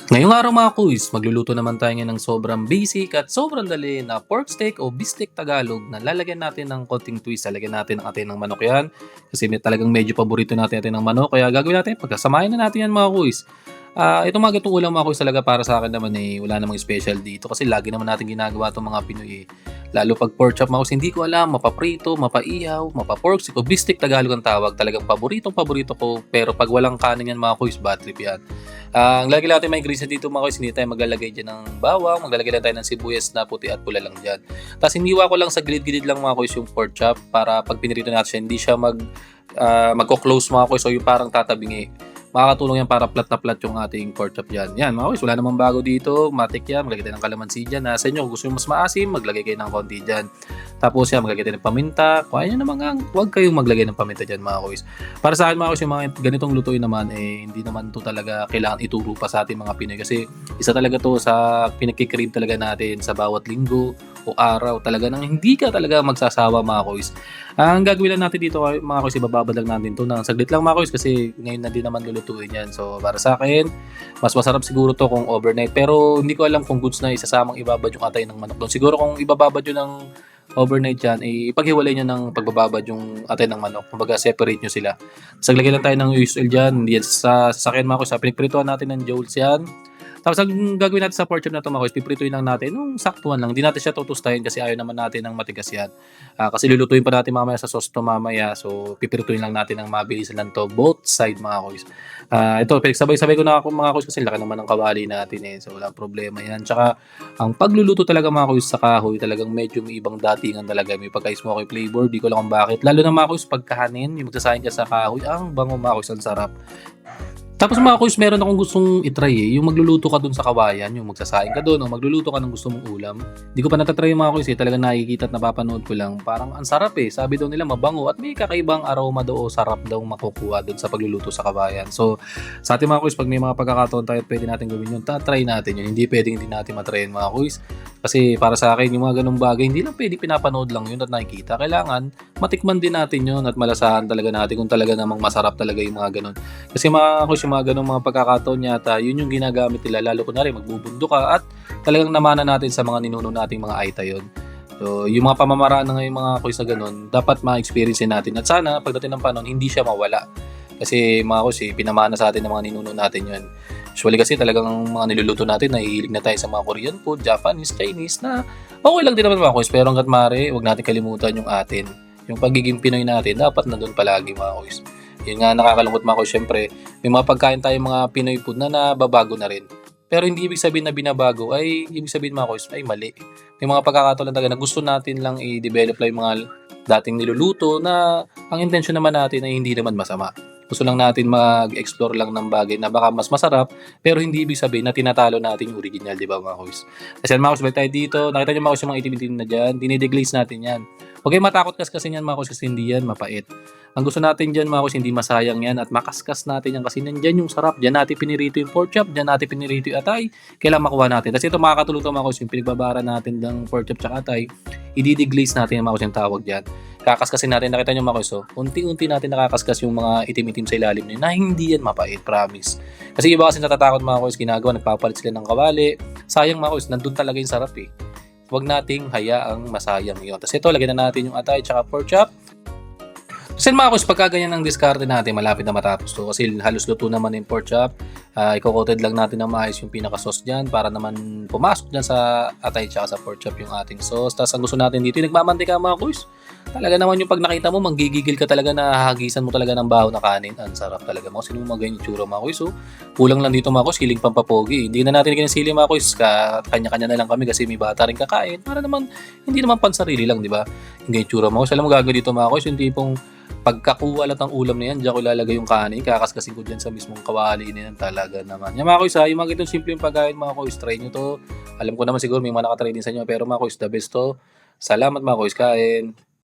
Ngayong araw mga kuys, magluluto naman tayo ngayon ng sobrang basic at sobrang dali na pork steak o beefsteak Tagalog na lalagyan natin ng konting twist. Lalagyan natin ng atin ng manok yan kasi talagang medyo paborito natin atin ng manok. Kaya gagawin natin, pagkasamahin na natin yan mga kuys. Itong mga gatong ulam mga kuys talaga para sa akin naman wala namang special dito kasi lagi naman natin ginagawa itong mga Pinoy Lalo pag pork chop mga kuys, hindi ko alam, mapaprito, mapaihaw, mapapork steak o beefsteak Tagalog ang tawag. Talagang paborito ko pero pag walang kanin yan mga kuys, bad trip yan. Ang lalagay natin mga ingredient dito mga kuys, hindi tayo maglalagay dyan ng bawang, maglalagay lang tayo ng sibuyas na puti at pula lang dyan. Tapos iniwa ko lang sa gilid-gilid lang mga kuys yung pork chop para pag pinirito natin siya, hindi siya magko-close mga kuys o yung parang tatabingi. Makakatulong yan para plat na plat yung ating pork chop dyan. Yan mga kuys, wala namang bago dito, matik yan, maglagay tayo ng kalamansi dyan. Sa inyo, kung gusto nyo mas maasim, maglagay kayo ng konti dyan. Tapos yan, maglagay tayo ng paminta. Kung ayaw nyo naman, huwag kayong maglagay ng paminta dyan mga kuys. Para sa akin mga kuys, yung mga ganitong lutuin naman, hindi naman to talaga kailangan ituro pa sa ating mga Pinoy. Kasi isa talaga to sa pinagkikrave talaga natin sa bawat linggo o araw. Talaga nang hindi ka talaga magsasawa mga kuys. Ang gagawin lang natin dito mga kuys, ibababad lang natin to ng saglit lang mga kuys kasi ngayon na din naman lulutuin yan. So para sa akin, mas masarap siguro to kung overnight. Pero hindi ko alam kung goods na isasamang ibabad yung atay ng manok doon. Siguro kung ibababad yun ng overnight yan, ipaghiwalay nyo ng pagbababad yung atay ng manok. Kumbaga separate nyo sila. Saglagay lang tayo ng usual dyan. Hindi yan sa sasakyan mga kuys. Pinagprituhan natin ng jolts yan. Tapos ang gagawin natin sa pork chop na ito mga kuys, piprituin lang natin nung saktuhan lang. Hindi natin siya tutustahin kasi ayaw naman natin ng matigas yan. Kasi lulutuin pa natin mamaya sa sauce to mamaya. So piprituin lang natin ng mabilis lang to both side mga kuys. Ito, sabay-sabay ko na ako mga kuys kasi laki naman ng kawali natin So walang problema yan. Tsaka ang pagluluto talaga mga kuys sa kahoy talagang medyo may ibang datingan talaga. May pagka-smoky flavor. Di ko lang kung bakit. Lalo na mga kuys pagkahanin, yung magsasayang ka sa kahoy, ang bango mga kuys, ang sarap. Tapos mga kuys, meron akong gustong itry yung magluluto ka dun sa kawayan, yung magsasaing ka dun o magluluto ka ng gusto mong ulam. Hindi ko pa natatry yung mga kuys talagang nakikita at napapanood ko lang. Parang ang sarap Sabi daw nila mabango at may kakaibang aroma daw o sarap daw makukuha dun sa pagluluto sa kawayan. So sa ating mga kuys, pag may mga pagkakataon tayo at pwede natin gawin yun, tatry natin yun. Hindi pwedeng hindi natin matry yun mga kuys. Kasi para sa akin, yung mga ganung bagay, hindi lang pwede pinapanood lang yun at nakikita. Kailangan matikman din natin yun at malasahan talaga natin kung talaga namang masarap talaga yung mga ganun. Kasi mga kuys, yung mga ganung mga pagkakataon yata, yun yung ginagamit nila. Lalo kunwari, magbubundo ka at talagang namana natin sa mga ninuno nating mga aita yun. So, yung mga pamamaraan na ngayon mga kuys na ganun, dapat ma-experience natin. At sana, pagdating ng panahon, hindi siya mawala. Kasi mga kuys, pinamana sa atin ng mga ninuno natin yun. Usually kasi talagang mga niluluto natin, nahihilig na tayo sa mga Korean food, Japanese, Chinese na okay lang din naman mga kuys. Pero hanggat maaari, huwag natin kalimutan yung atin. Yung pagiging Pinoy natin, dapat nandun palagi mga kuys. Yun nga nakakalungkot mga kuys, syempre, may mga pagkain tayo mga Pinoy food na nababago na rin. Pero hindi ibig sabihin na binabago ay ibig sabihin mga kuys ay mali. May mga pagkakataon talaga na gusto natin lang i-develop lang yung mga dating niluluto na ang intention naman natin ay hindi naman masama. Gusto lang natin mag-explore lang ng bagay na baka mas masarap pero hindi ibig sabihin na tinatalo natin yung original, di ba mga kuys? Kasi yan mga kuys, balik tayo dito. Nakita nyo mga kuys yung mga itim-itim na dyan. Dinideglaze natin yan. Huwag kayong matakot kasi yan mga kuys kasi hindi yan mapait. Ang gusto natin dyan mga kuys, hindi masayang yan at makaskas natin yan kasi nandyan yung sarap. Dyan natin pinirito yung pork chop, dyan natin pinirito yung atay. Kailangan makuha natin. Kasi ito makakatulong ito mga kuys, yung pinagbabara natin ng pork chop tsaka atay, i-deglaze natin yung mga kuys yung tawag dyan. Kakaskasin natin, nakita nyo mga kuys, unti-unti natin nakakaskas yung mga itim-itim sa ilalim nyo na hindi yan mapait, promise. Kasi iba kasi natatakot mga kuys, ginagawa, nagpapalit sila ng kawali. Sayang mga kuys, nandun talaga yung sarap Huwag nating hayaang masayang yun. Tapos ito, lagyan na natin yung atay tsaka pork chop. Kasi mga kuys, pagka ganyan ang diskarte natin, malapit na matapos to. Kasi halos luto naman yung pork chop. Iko-coated lang natin ng maayos yung pinaka-sauce dyan para naman pumasok dyan sa atay tsaka sa pork chop yung ating sauce. Tapos ang gusto natin dito, yung nagmamantika mga kuys. Talaga naman yung pag nakita mo, manggigigil ka talaga na hahagisan mo talaga ng baho na kanin. Ang sarap talaga mga kuys. Sino mo mga ganyan tsura mga kuys? Kulang lang dito mga kuys, hiling pampapogi. Hindi na natin ganyan sili mga kuys. Kanya-kanya na lang kami kasi may bata rin kakain. Para naman, hindi naman pansarili lang, di ba? Yung ganyan tsura mga kuys. Alam mo gagawin dito mga kuys, yung tipong pagkakuha lang ng ulam na yan, diyan ko lalagay yung kanin, kakaskasin ko dyan sa mismong kawali na yan talaga naman. Yan mga kuys yung mga itong simpleng pagkain mga kuys, try nyo to. Alam ko naman siguro may mga nakatry din sa inyo, pero mga kuys, the best to. Salamat mga kuys, kain.